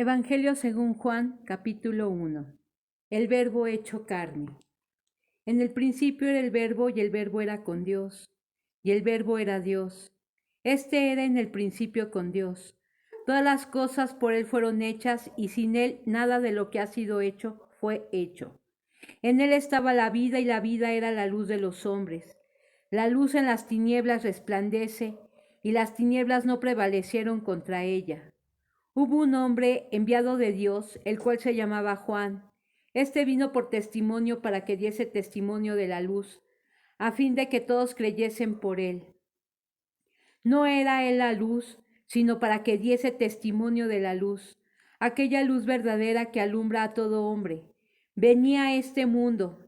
Evangelio según Juan, capítulo 1. El Verbo hecho carne. En el principio era el Verbo, y el Verbo era con Dios, y el Verbo era Dios. Este era en el principio con Dios. Todas las cosas por Él fueron hechas, y sin Él nada de lo que ha sido hecho fue hecho. En Él estaba la vida, y la vida era la luz de los hombres. La luz en las tinieblas resplandece, y las tinieblas no prevalecieron contra ella. Hubo un hombre enviado de Dios, el cual se llamaba Juan. Este vino por testimonio para que diese testimonio de la luz, a fin de que todos creyesen por él. No era él la luz, sino para que diese testimonio de la luz, aquella luz verdadera que alumbra a todo hombre. Venía a este mundo.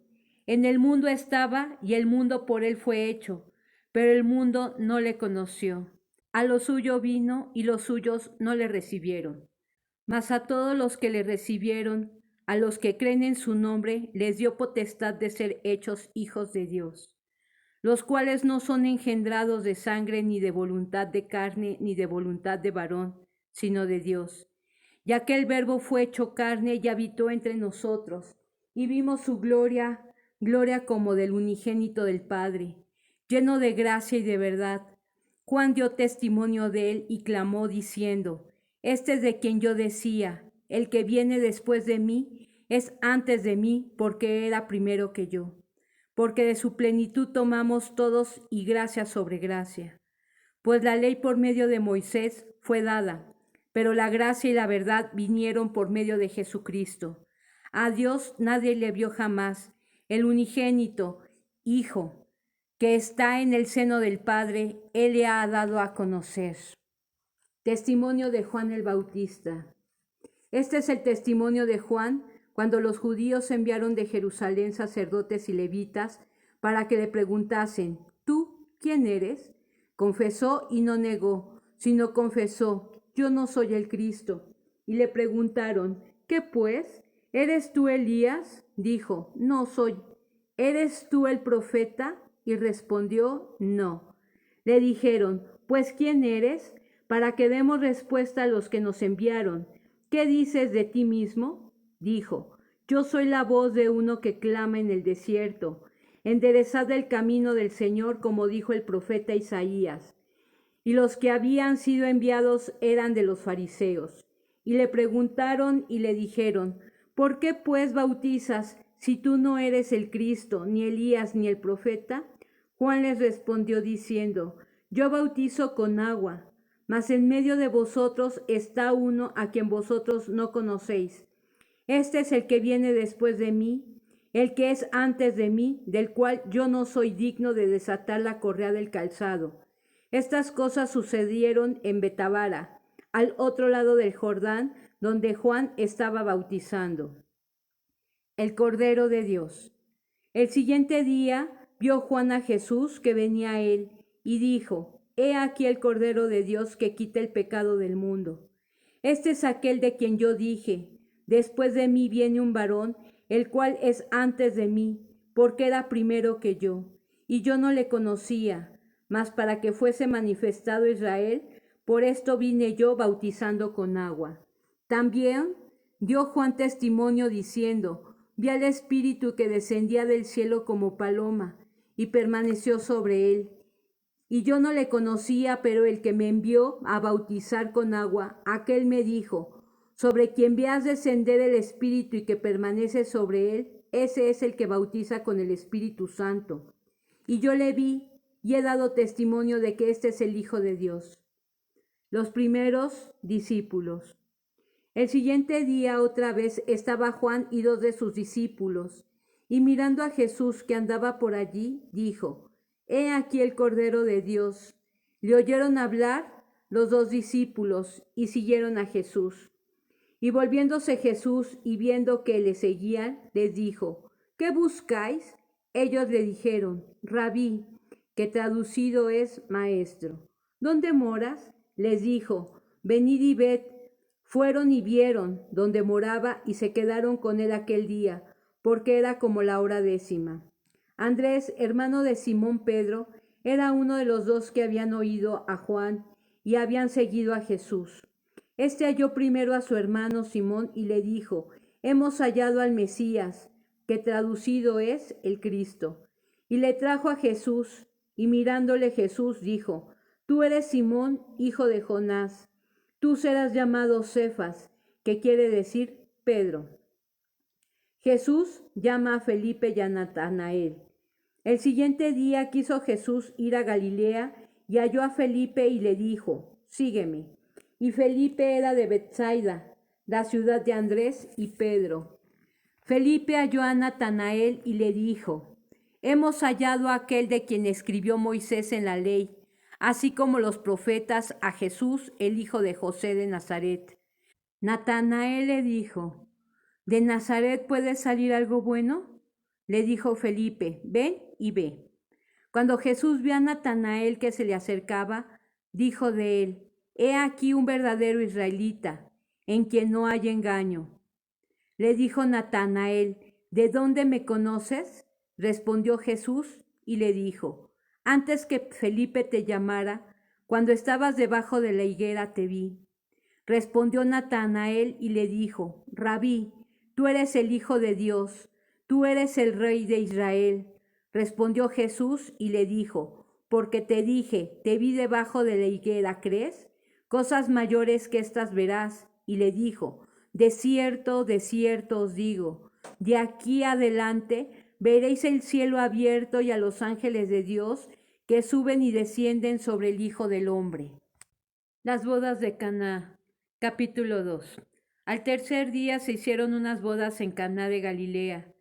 En el mundo estaba, y el mundo por él fue hecho, pero el mundo no le conoció. A lo suyo vino, y los suyos no le recibieron. Mas a todos los que le recibieron, a los que creen en su nombre, les dio potestad de ser hechos hijos de Dios, los cuales no son engendrados de sangre, ni de voluntad de carne, ni de voluntad de varón, sino de Dios. Ya que el Verbo fue hecho carne y habitó entre nosotros, y vimos su gloria, gloria como del unigénito del Padre, lleno de gracia y de verdad. Juan dio testimonio de él y clamó diciendo: Este es de quien yo decía, el que viene después de mí es antes de mí, porque era primero que yo. Porque de su plenitud tomamos todos, y gracia sobre gracia. Pues la ley por medio de Moisés fue dada, pero la gracia y la verdad vinieron por medio de Jesucristo. A Dios nadie le vio jamás, el unigénito Hijo, que está en el seno del Padre, Él le ha dado a conocer. Testimonio de Juan el Bautista. Este es el testimonio de Juan cuando los judíos enviaron de Jerusalén sacerdotes y levitas para que le preguntasen: ¿Tú quién eres? Confesó y no negó, sino confesó: Yo no soy el Cristo. Y le preguntaron: ¿Qué pues? ¿Eres tú Elías? Dijo: No soy. ¿Eres tú el profeta? Y respondió: No. Le dijeron: Pues ¿quién eres? Para que demos respuesta a los que nos enviaron. ¿Qué dices de ti mismo? Dijo: Yo soy la voz de uno que clama en el desierto. Enderezad el camino del Señor, como dijo el profeta Isaías. Y los que habían sido enviados eran de los fariseos. Y le preguntaron y le dijeron: ¿Por qué pues bautizas si tú no eres el Cristo, ni Elías, ni el profeta? Juan les respondió diciendo: Yo bautizo con agua, mas en medio de vosotros está uno a quien vosotros no conocéis. Este es el que viene después de mí, el que es antes de mí, del cual yo no soy digno de desatar la correa del calzado. Estas cosas sucedieron en Betabara, al otro lado del Jordán, donde Juan estaba bautizando. El Cordero de Dios. El siguiente día vio Juan a Jesús que venía a él, y dijo: He aquí el Cordero de Dios que quita el pecado del mundo. Este es aquel de quien yo dije: Después de mí viene un varón, el cual es antes de mí, porque era primero que yo. Y yo no le conocía, mas para que fuese manifestado Israel, por esto vine yo bautizando con agua. También dio Juan testimonio diciendo: Vi al Espíritu que descendía del cielo como paloma, y permaneció sobre él. Y yo no le conocía, pero el que me envió a bautizar con agua, aquel me dijo: Sobre quien veas descender el Espíritu y que permanece sobre él, ese es el que bautiza con el Espíritu Santo. Y yo le vi, y he dado testimonio de que este es el Hijo de Dios. Los primeros discípulos. El siguiente día otra vez estaba Juan y 2 de sus discípulos, y mirando a Jesús que andaba por allí, dijo: He aquí el Cordero de Dios. Le oyeron hablar los 2 discípulos y siguieron a Jesús. Y volviéndose Jesús y viendo que le seguían, les dijo: ¿Qué buscáis? Ellos le dijeron: Rabí, que traducido es maestro. ¿Dónde moras? Les dijo: Venid y ved. Fueron y vieron donde moraba y se quedaron con él aquel día, porque era como la hora 10. Andrés, hermano de Simón Pedro, era uno de los 2 que habían oído a Juan y habían seguido a Jesús. Este halló primero a su hermano Simón y le dijo, hemos hallado al Mesías, que traducido es el Cristo. Y le trajo a Jesús, y mirándole Jesús dijo, tú eres Simón, hijo de Jonás, tú serás llamado Cefas, que quiere decir Pedro. Jesús llama a Felipe y a Natanael. El siguiente día quiso Jesús ir a Galilea y halló a Felipe y le dijo, sígueme. Y Felipe era de Bethsaida, la ciudad de Andrés y Pedro. Felipe halló a Natanael y le dijo, hemos hallado a aquel de quien escribió Moisés en la ley, así como los profetas, a Jesús, el hijo de José de Nazaret. Natanael le dijo, ¿de Nazaret puede salir algo bueno? Le dijo Felipe, ven y ve. Cuando Jesús vio a Natanael que se le acercaba, dijo de él, he aquí un verdadero israelita, en quien no hay engaño. Le dijo Natanael, ¿de dónde me conoces? Respondió Jesús y le dijo, antes que Felipe te llamara, cuando estabas debajo de la higuera te vi. Respondió Natanael y le dijo, Rabí, tú eres el Hijo de Dios, tú eres el Rey de Israel. Respondió Jesús y le dijo, porque te dije, te vi debajo de la higuera, ¿crees? Cosas mayores que estas verás. Y le dijo, de cierto os digo, de aquí adelante veréis el cielo abierto y a los ángeles de Dios que suben y descienden sobre el Hijo del Hombre. Las bodas de Caná. Capítulo 2. Al tercer día se hicieron unas bodas en Caná de Galilea,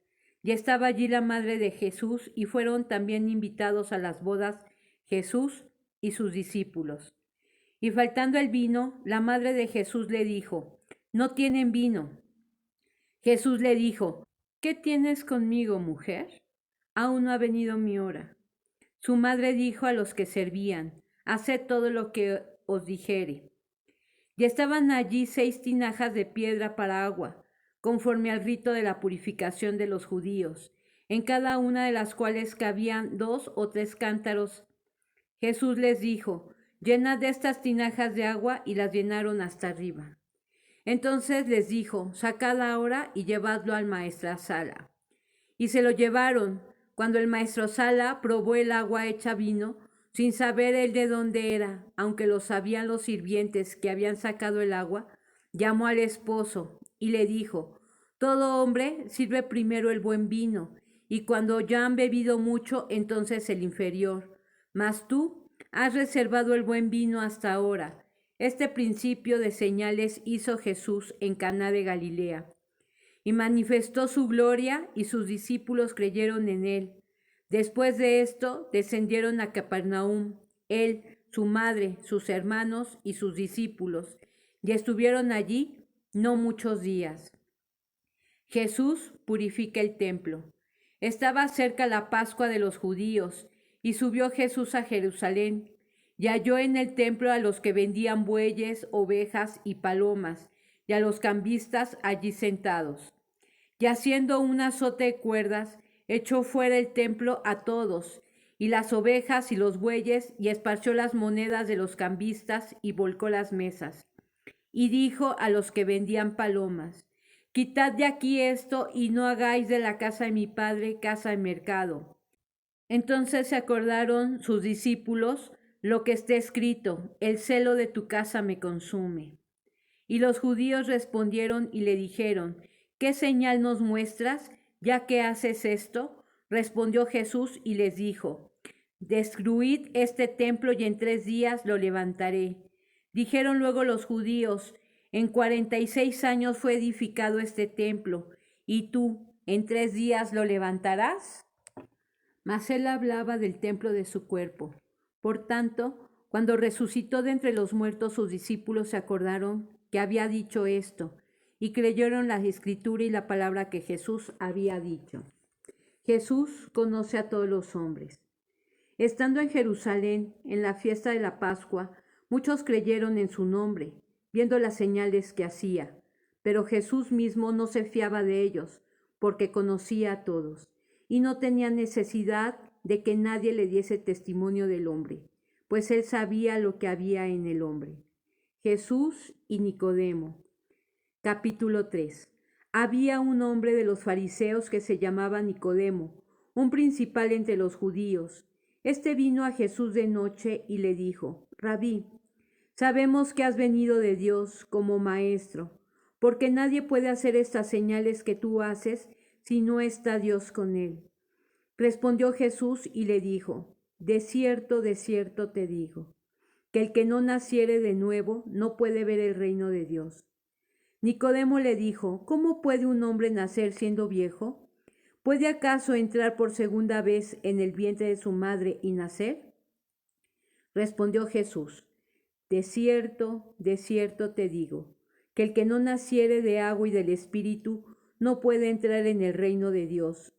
y estaba allí la madre de Jesús, y fueron también invitados a las bodas Jesús y sus discípulos. Y faltando el vino, la madre de Jesús le dijo, no tienen vino. Jesús le dijo, ¿qué tienes conmigo, mujer? Aún no ha venido mi hora. Su madre dijo a los que servían, haced todo lo que os dijere. Y estaban allí 6 tinajas de piedra para agua, conforme al rito de la purificación de los judíos, en cada una de las cuales cabían 2 o 3 cántaros. Jesús les dijo, llenad de estas tinajas de agua, y las llenaron hasta arriba. Entonces les dijo, sacad ahora y llevadlo al maestresala. Y se lo llevaron. Cuando el maestresala probó el agua hecha vino, sin saber él de dónde era, aunque lo sabían los sirvientes que habían sacado el agua, llamó al esposo y le dijo, todo hombre sirve primero el buen vino, y cuando ya han bebido mucho, entonces el inferior. Mas tú has reservado el buen vino hasta ahora. Este principio de señales hizo Jesús en Caná de Galilea, y manifestó su gloria, y sus discípulos creyeron en él. Después de esto, descendieron a Capernaum, él, su madre, sus hermanos y sus discípulos, y estuvieron allí no muchos días. Jesús purifica el templo. Estaba cerca la Pascua de los judíos, y subió Jesús a Jerusalén, y halló en el templo a los que vendían bueyes, ovejas y palomas, y a los cambistas allí sentados. Y haciendo un azote de cuerdas, echó fuera del templo a todos, y las ovejas y los bueyes, y esparció las monedas de los cambistas, y volcó las mesas. Y dijo a los que vendían palomas, quitad de aquí esto, y no hagáis de la casa de mi padre casa de mercado. Entonces se acordaron sus discípulos lo que está escrito, el celo de tu casa me consume. Y los judíos respondieron y le dijeron, ¿qué señal nos muestras, ya que haces esto? Respondió Jesús y les dijo, destruid este templo y en 3 días lo levantaré. Dijeron luego los judíos, en 46 años fue edificado este templo, ¿y tú en 3 días lo levantarás? Mas él hablaba del templo de su cuerpo. Por tanto, cuando resucitó de entre los muertos, sus discípulos se acordaron que había dicho esto, y creyeron la escritura y la palabra que Jesús había dicho. Jesús conoce a todos los hombres. Estando en Jerusalén, en la fiesta de la Pascua, muchos creyeron en su nombre, viendo las señales que hacía. Pero Jesús mismo no se fiaba de ellos, porque conocía a todos, y no tenía necesidad de que nadie le diese testimonio del hombre, pues él sabía lo que había en el hombre. Jesús y Nicodemo. Capítulo 3. Había un hombre de los fariseos que se llamaba Nicodemo, un principal entre los judíos. Este vino a Jesús de noche y le dijo: Rabí, sabemos que has venido de Dios como maestro, porque nadie puede hacer estas señales que tú haces si no está Dios con él. Respondió Jesús y le dijo: de cierto te digo, que el que no naciere de nuevo no puede ver el reino de Dios. Nicodemo le dijo: ¿cómo puede un hombre nacer siendo viejo? ¿Puede acaso entrar por segunda vez en el vientre de su madre y nacer? Respondió Jesús: de cierto te digo, que el que no naciere de agua y del Espíritu no puede entrar en el reino de Dios.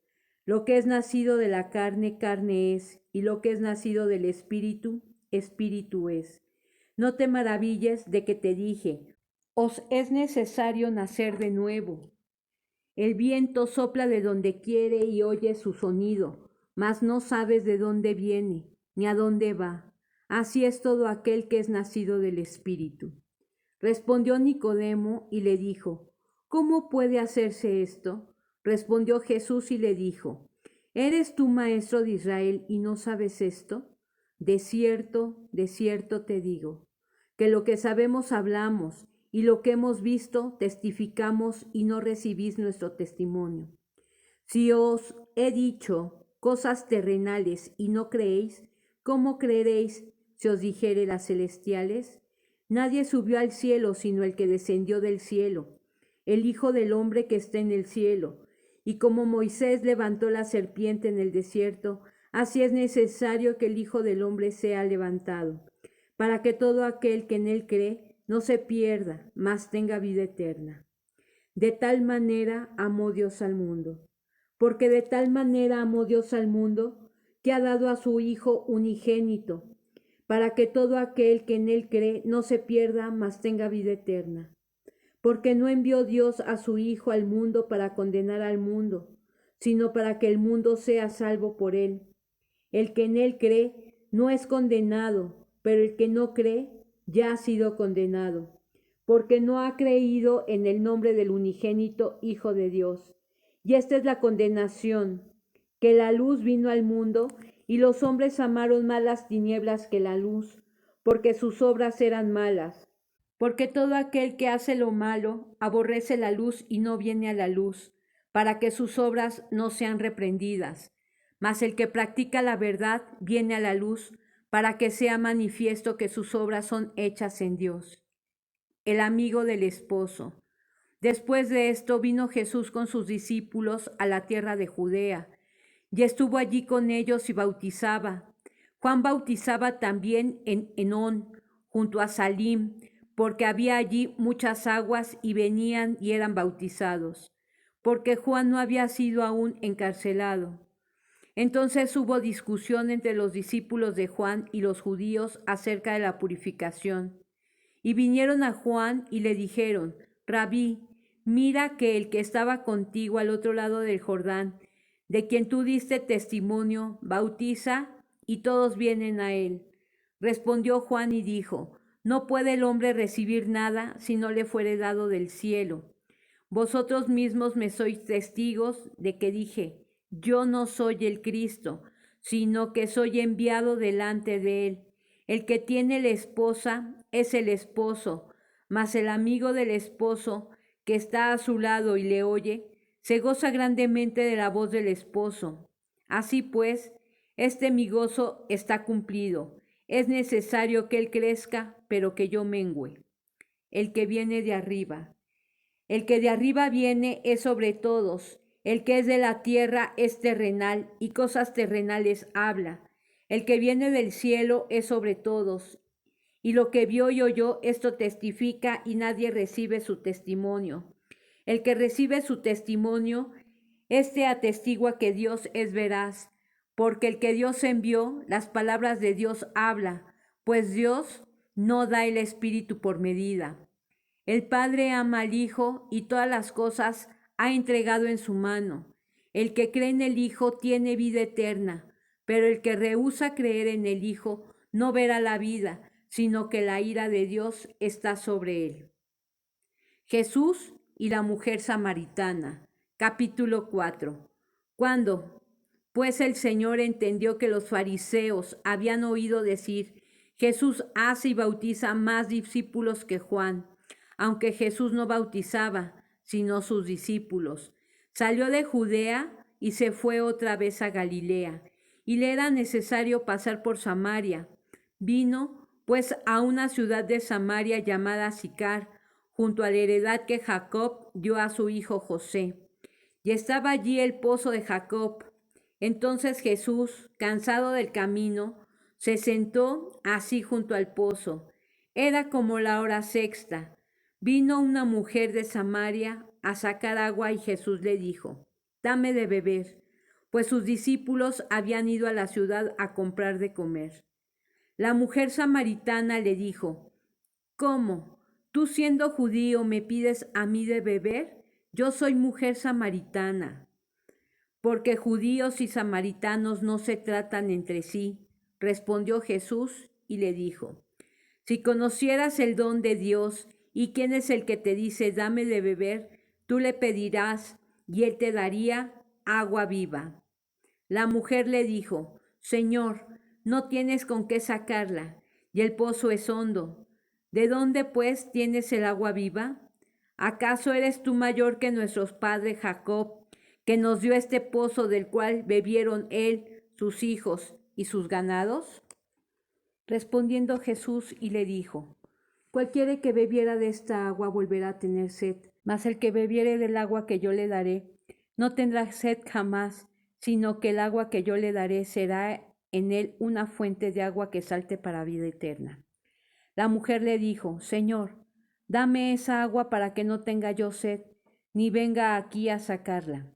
Lo que es nacido de la carne, carne es, y lo que es nacido del Espíritu, Espíritu es. No te maravilles de que te dije: os es necesario nacer de nuevo. El viento sopla de donde quiere y oyes su sonido, mas no sabes de dónde viene, ni a dónde va. Así es todo aquel que es nacido del Espíritu. Respondió Nicodemo y le dijo: ¿cómo puede hacerse esto? Respondió Jesús y le dijo: ¿eres tú maestro de Israel y no sabes esto? De cierto te digo, que lo que sabemos hablamos, y lo que hemos visto testificamos, y no recibís nuestro testimonio. Si os he dicho cosas terrenales y no creéis, ¿cómo creeréis si os dijere las celestiales? Nadie subió al cielo sino el que descendió del cielo, el Hijo del Hombre que está en el cielo. Y como Moisés levantó la serpiente en el desierto, así es necesario que el Hijo del Hombre sea levantado, para que todo aquel que en él cree no se pierda, mas tenga vida eterna. De tal manera amó Dios al mundo, porque de tal manera amó Dios al mundo, que ha dado a su Hijo unigénito, para que todo aquel que en él cree no se pierda, mas tenga vida eterna. Porque no envió Dios a su Hijo al mundo para condenar al mundo, sino para que el mundo sea salvo por él. El que en él cree no es condenado, pero el que no cree ya ha sido condenado, porque no ha creído en el nombre del unigénito Hijo de Dios. Y esta es la condenación, que la luz vino al mundo, y los hombres amaron más las tinieblas que la luz, porque sus obras eran malas. Porque todo aquel que hace lo malo aborrece la luz y no viene a la luz, para que sus obras no sean reprendidas. Mas el que practica la verdad viene a la luz, para que sea manifiesto que sus obras son hechas en Dios. El amigo del esposo. Después de esto vino Jesús con sus discípulos a la tierra de Judea, y estuvo allí con ellos y bautizaba. Juan bautizaba también en Enón, junto a Salim, porque había allí muchas aguas, y venían y eran bautizados, porque Juan no había sido aún encarcelado. Entonces hubo discusión entre los discípulos de Juan y los judíos acerca de la purificación. Y vinieron a Juan y le dijeron: Rabí, mira que el que estaba contigo al otro lado del Jordán, de quien tú diste testimonio, bautiza, y todos vienen a él. Respondió Juan y dijo: no puede el hombre recibir nada si no le fuere dado del cielo. Vosotros mismos me sois testigos de que dije: yo no soy el Cristo, sino que soy enviado delante de él. El que tiene la esposa es el esposo, mas el amigo del esposo, que está a su lado y le oye, se goza grandemente de la voz del esposo. Así pues, este mi gozo está cumplido. Es necesario que él crezca, pero que yo mengüe. El que viene de arriba. El que de arriba viene es sobre todos. El que es de la tierra es terrenal, y cosas terrenales habla. El que viene del cielo es sobre todos. Y lo que vio y oyó, esto testifica, y nadie recibe su testimonio. El que recibe su testimonio, este atestigua que Dios es veraz, porque el que Dios envió, las palabras de Dios habla, pues Dios no da el Espíritu por medida. El Padre ama al Hijo y todas las cosas ha entregado en su mano. El que cree en el Hijo tiene vida eterna, pero el que rehúsa creer en el Hijo no verá la vida, sino que la ira de Dios está sobre él. Jesús y la mujer samaritana, capítulo 4. Cuando, pues, el Señor entendió que los fariseos habían oído decir: Jesús hace y bautiza más discípulos que Juan, aunque Jesús no bautizaba, sino sus discípulos, salió de Judea y se fue otra vez a Galilea, y le era necesario pasar por Samaria. Vino, pues, a una ciudad de Samaria llamada Sicar, junto a la heredad que Jacob dio a su hijo José. Y estaba allí el pozo de Jacob. Entonces Jesús, cansado del camino, se sentó así junto al pozo. Era como la hora sexta. Vino una mujer de Samaria a sacar agua y Jesús le dijo: Dame de beber, pues sus discípulos habían ido a la ciudad a comprar de comer. La mujer samaritana le dijo: ¿Cómo? ¿Tú siendo judío me pides a mí de beber? Yo soy mujer samaritana. Porque judíos y samaritanos no se tratan entre sí, respondió Jesús y le dijo: Si conocieras el don de Dios y quién es el que te dice dame de beber, tú le pedirás y él te daría agua viva. La mujer le dijo: Señor, no tienes con qué sacarla y el pozo es hondo. ¿De dónde, pues, tienes el agua viva? ¿Acaso eres tú mayor que nuestros padres Jacob, que nos dio este pozo del cual bebieron él, sus hijos y sus ganados? Respondiendo Jesús y le dijo: Cualquiera que bebiera de esta agua volverá a tener sed, mas el que bebiere del agua que yo le daré no tendrá sed jamás, sino que el agua que yo le daré será en él una fuente de agua que salte para vida eterna. La mujer le dijo: Señor, dame esa agua para que no tenga yo sed, ni venga aquí a sacarla.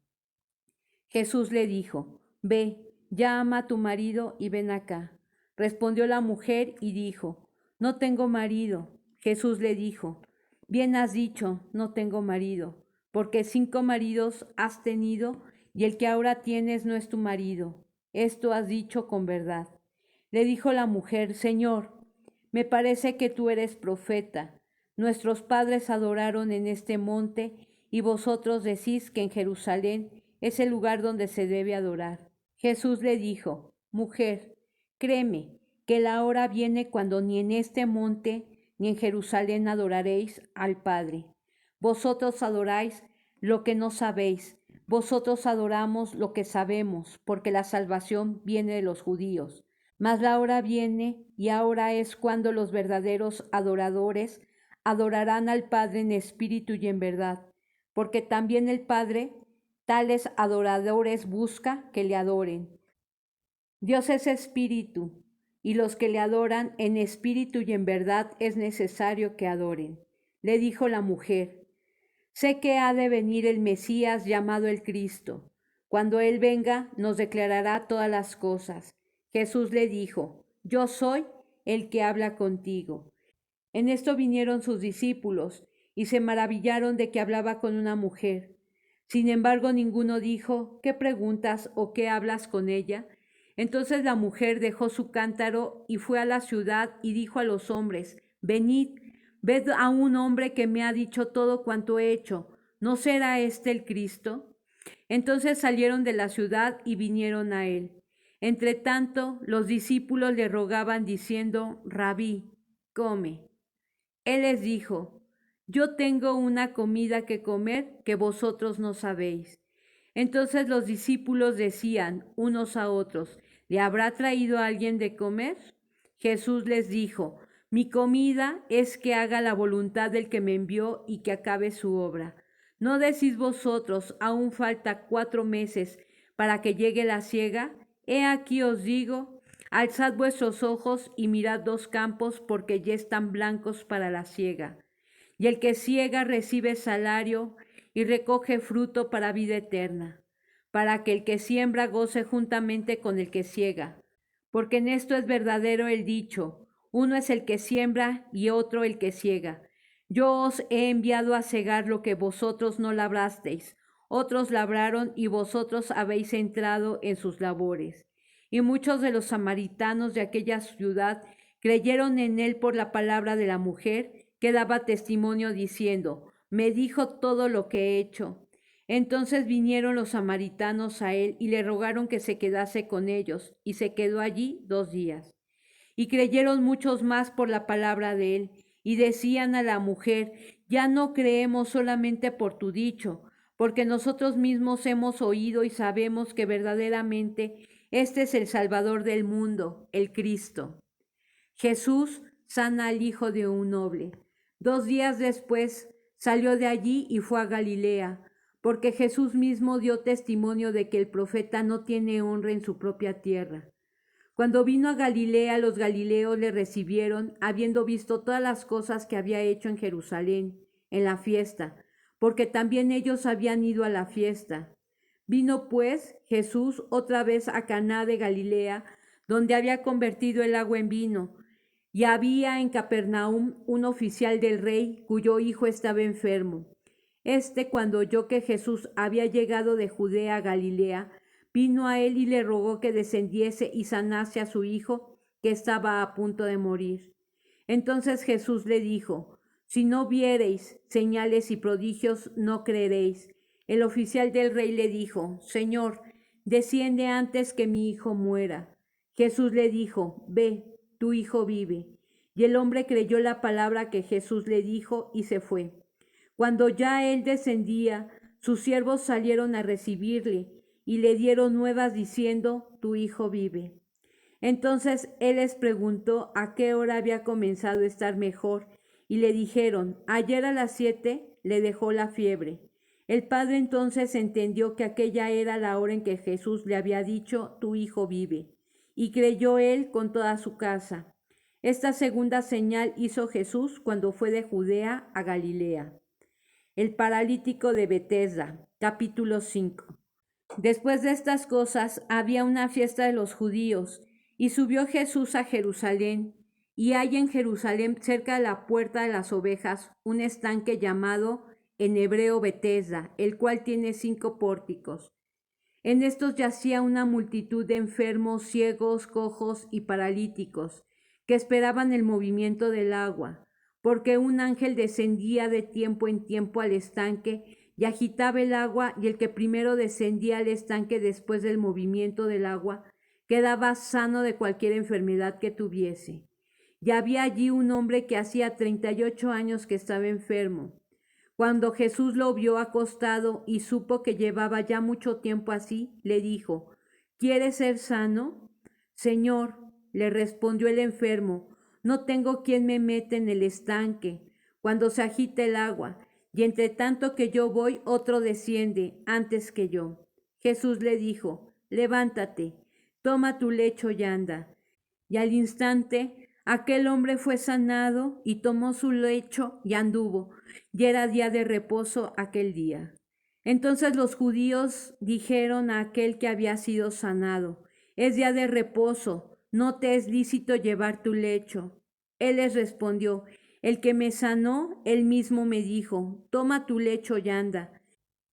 Jesús le dijo: Ve, llama a tu marido y ven acá. Respondió la mujer y dijo: No tengo marido. Jesús le dijo: Bien has dicho, no tengo marido, porque 5 maridos has tenido y el que ahora tienes no es tu marido. Esto has dicho con verdad. Le dijo la mujer: Señor, me parece que tú eres profeta. Nuestros padres adoraron en este monte y vosotros decís que en Jerusalén es el lugar donde se debe adorar. Jesús le dijo: Mujer, créeme que la hora viene cuando ni en este monte ni en Jerusalén adoraréis al Padre. Vosotros adoráis lo que no sabéis, vosotros adoramos lo que sabemos, porque la salvación viene de los judíos. Mas la hora viene, y ahora es cuando los verdaderos adoradores adorarán al Padre en espíritu y en verdad, porque también el Padre tales adoradores busca que le adoren. Dios es espíritu, y los que le adoran en espíritu y en verdad es necesario que adoren. Le dijo la mujer: Sé que ha de venir el Mesías llamado el Cristo. Cuando Él venga, nos declarará todas las cosas. Jesús le dijo: Yo soy el que habla contigo. En esto vinieron sus discípulos y se maravillaron de que hablaba con una mujer. Sin embargo, ninguno dijo: ¿Qué preguntas o qué hablas con ella? Entonces la mujer dejó su cántaro y fue a la ciudad y dijo a los hombres: Venid, ved a un hombre que me ha dicho todo cuanto he hecho. ¿No será este el Cristo? Entonces salieron de la ciudad y vinieron a él. Entre tanto, los discípulos le rogaban diciendo: Rabí, come. Él les dijo: Yo tengo una comida que comer que vosotros no sabéis. Entonces los discípulos decían unos a otros: ¿Le habrá traído alguien de comer? Jesús les dijo: Mi comida es que haga la voluntad del que me envió y que acabe su obra. ¿No decís vosotros: aún falta 4 meses para que llegue la siega? He aquí os digo: alzad vuestros ojos y mirad 2 campos, porque ya están blancos para la siega. Y el que siega recibe salario y recoge fruto para vida eterna, para que el que siembra goce juntamente con el que siega. Porque en esto es verdadero el dicho: uno es el que siembra y otro el que siega. Yo os he enviado a segar lo que vosotros no labrasteis. Otros labraron y vosotros habéis entrado en sus labores. Y muchos de los samaritanos de aquella ciudad Creyeron en él por la palabra de la mujer, que daba testimonio diciendo: me dijo todo lo que he hecho. Entonces vinieron los samaritanos a él y le rogaron que se quedase con ellos, y se quedó allí 2 días. Y creyeron muchos más por la palabra de él, y decían a la mujer: ya no creemos solamente por tu dicho, porque nosotros mismos hemos oído y sabemos que verdaderamente este es el Salvador del mundo, el Cristo. Jesús sana al hijo de un noble. 2 días después salió de allí y fue a Galilea, porque Jesús mismo dio testimonio de que el profeta no tiene honra en su propia tierra. Cuando vino a Galilea, los galileos le recibieron, habiendo visto todas las cosas que había hecho en Jerusalén, en la fiesta, porque también ellos habían ido a la fiesta. Vino pues Jesús otra vez a Caná de Galilea, donde había convertido el agua en vino. Y había en Capernaum un oficial del rey, cuyo hijo estaba enfermo. Cuando oyó que Jesús había llegado de Judea a Galilea, vino a él y le rogó que descendiese y sanase a su hijo, que estaba a punto de morir. Entonces Jesús le dijo: si no viereis señales y prodigios, no creeréis. El oficial del rey le dijo: Señor, desciende antes que mi hijo muera. Jesús le dijo: ve, tu hijo vive. Y el hombre creyó la palabra que Jesús le dijo y se fue. Cuando ya él descendía, sus siervos salieron a recibirle y le dieron nuevas diciendo: tu hijo vive. Entonces él les preguntó a qué hora había comenzado a estar mejor, y le dijeron: ayer a las 7 le dejó la fiebre. El padre entonces entendió que aquella era la hora en que Jesús le había dicho: tu hijo vive, y creyó él con toda su casa. Esta segunda señal hizo Jesús cuando fue de Judea a Galilea. El paralítico de Betesda, capítulo 5. Después de estas cosas había una fiesta de los judíos, y subió Jesús a Jerusalén, y hay en Jerusalén, cerca de la puerta de las ovejas, un estanque llamado en hebreo Betesda, el cual tiene 5 pórticos. En estos yacía una multitud de enfermos, ciegos, cojos y paralíticos, que esperaban el movimiento del agua, porque un ángel descendía de tiempo en tiempo al estanque y agitaba el agua, y el que primero descendía al estanque después del movimiento del agua quedaba sano de cualquier enfermedad que tuviese. Y había allí un hombre que hacía 38 años que estaba enfermo. Cuando Jesús lo vio acostado y supo que llevaba ya mucho tiempo así, le dijo: ¿quieres ser sano? Señor, le respondió el enfermo, no tengo quien me meta en el estanque cuando se agita el agua, y entre tanto que yo voy, otro desciende antes que yo. Jesús le dijo: levántate, toma tu lecho y anda. Y al instante aquel hombre fue sanado y tomó su lecho y anduvo, y era día de reposo aquel día. Entonces los judíos dijeron a aquel que había sido sanado: es día de reposo, no te es lícito llevar tu lecho. Él les respondió: el que me sanó, él mismo me dijo: toma tu lecho y anda.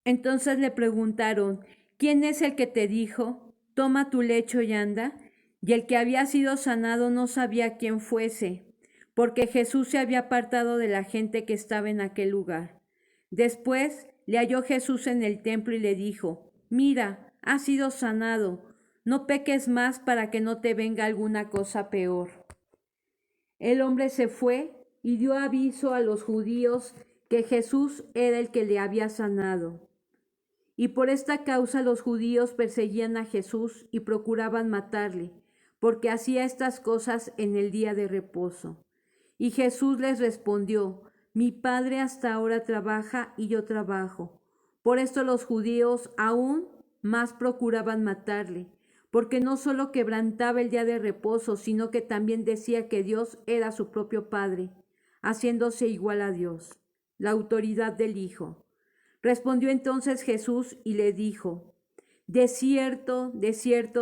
Entonces le preguntaron: ¿quién es el que te dijo: toma tu lecho y anda? Y el que había sido sanado no sabía quién fuese, porque Jesús se había apartado de la gente que estaba en aquel lugar. Después le halló Jesús en el templo y le dijo: mira, has sido sanado, no peques más para que no te venga alguna cosa peor. El hombre se fue y dio aviso a los judíos que Jesús era el que le había sanado. Y por esta causa los judíos perseguían a Jesús y procuraban matarle, porque hacía estas cosas en el día de reposo. Y Jesús les respondió: mi Padre hasta ahora trabaja y yo trabajo. Por esto los judíos aún más procuraban matarle, porque no solo quebrantaba el día de reposo, sino que también decía que Dios era su propio Padre, haciéndose igual a Dios. La autoridad del Hijo. Respondió entonces Jesús y le dijo: de cierto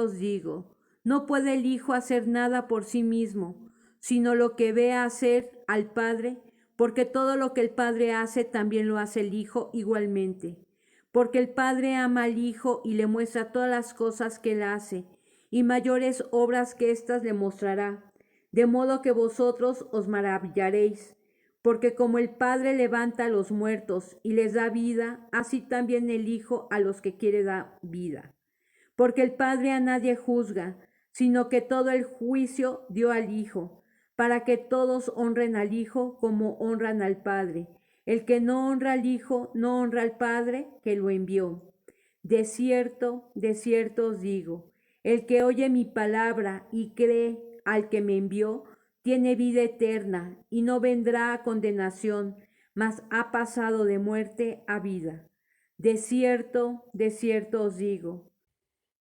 os digo, no puede el Hijo hacer nada por sí mismo, sino lo que ve hacer al Padre, porque todo lo que el Padre hace también lo hace el Hijo igualmente. Porque el Padre ama al Hijo y le muestra todas las cosas que él hace, y mayores obras que éstas le mostrará, de modo que vosotros os maravillaréis, porque como el Padre levanta a los muertos y les da vida, así también el Hijo a los que quiere dar vida. Porque el Padre a nadie juzga, sino que todo el juicio dio al Hijo, para que todos honren al Hijo como honran al Padre. El que no honra al Hijo, no honra al Padre que lo envió. De cierto os digo, el que oye mi palabra y cree al que me envió, tiene vida eterna y no vendrá a condenación, mas ha pasado de muerte a vida. De cierto os digo.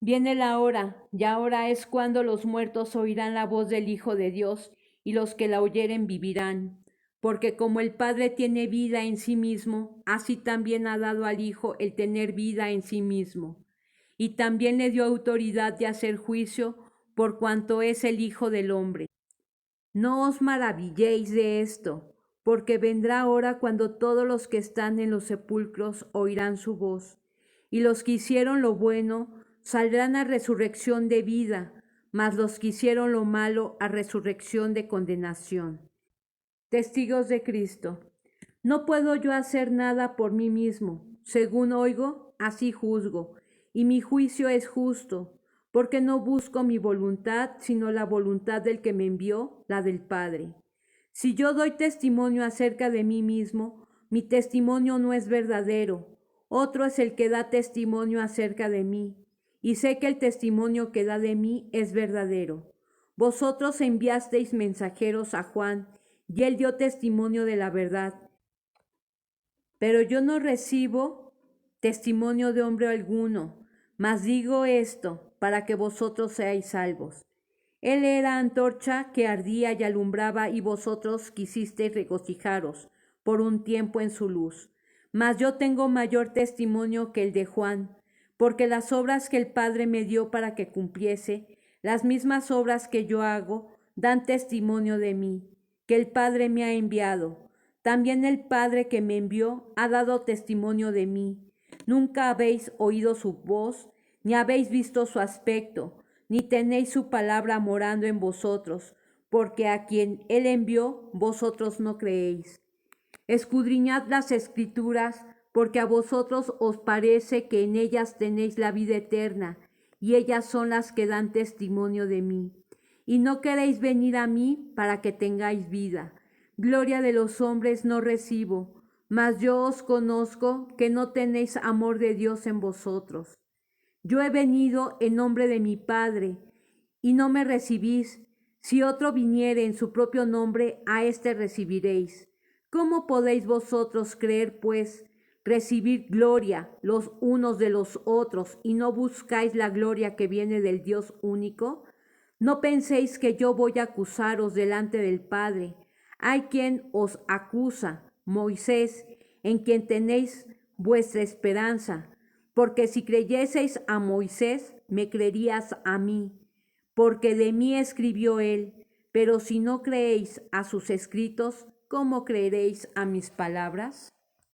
Viene la hora, y ahora es cuando los muertos oirán la voz del Hijo de Dios, y los que la oyeren vivirán. Porque como el Padre tiene vida en sí mismo, así también ha dado al Hijo el tener vida en sí mismo. Y también le dio autoridad de hacer juicio, por cuanto es el Hijo del hombre. No os maravilléis de esto, porque vendrá hora cuando todos los que están en los sepulcros oirán su voz, y los que hicieron lo bueno saldrán a resurrección de vida, mas los que hicieron lo malo a resurrección de condenación. Testigos de Cristo. No puedo yo hacer nada por mí mismo. Según oigo, así juzgo, y mi juicio es justo, porque no busco mi voluntad, sino la voluntad del que me envió, la del Padre. Si yo doy testimonio acerca de mí mismo, mi testimonio no es verdadero. Otro es el que da testimonio acerca de mí, y sé que el testimonio que da de mí es verdadero. Vosotros enviasteis mensajeros a Juan, y él dio testimonio de la verdad. Pero yo no recibo testimonio de hombre alguno, mas digo esto para que vosotros seáis salvos. Él era antorcha que ardía y alumbraba, y vosotros quisisteis regocijaros por un tiempo en su luz. Mas yo tengo mayor testimonio que el de Juan, porque las obras que el Padre me dio para que cumpliese, las mismas obras que yo hago, dan testimonio de mí, que el Padre me ha enviado. También el Padre que me envió ha dado testimonio de mí. Nunca habéis oído su voz, ni habéis visto su aspecto, ni tenéis su palabra morando en vosotros, porque a quien él envió, vosotros no creéis. Escudriñad las Escrituras, porque a vosotros os parece que en ellas tenéis la vida eterna, y ellas son las que dan testimonio de mí. Y no queréis venir a mí para que tengáis vida. Gloria de los hombres no recibo, mas yo os conozco que no tenéis amor de Dios en vosotros. Yo he venido en nombre de mi Padre, y no me recibís. Si otro viniere en su propio nombre, a éste recibiréis. ¿Cómo podéis vosotros creer, pues, recibir gloria los unos de los otros, y no buscáis la gloria que viene del Dios único? No penséis que yo voy a acusaros delante del Padre. Hay quien os acusa, Moisés, en quien tenéis vuestra esperanza. Porque si creyeseis a Moisés, me creerías a mí, porque de mí escribió él. Pero si no creéis a sus escritos, ¿cómo creeréis a mis palabras?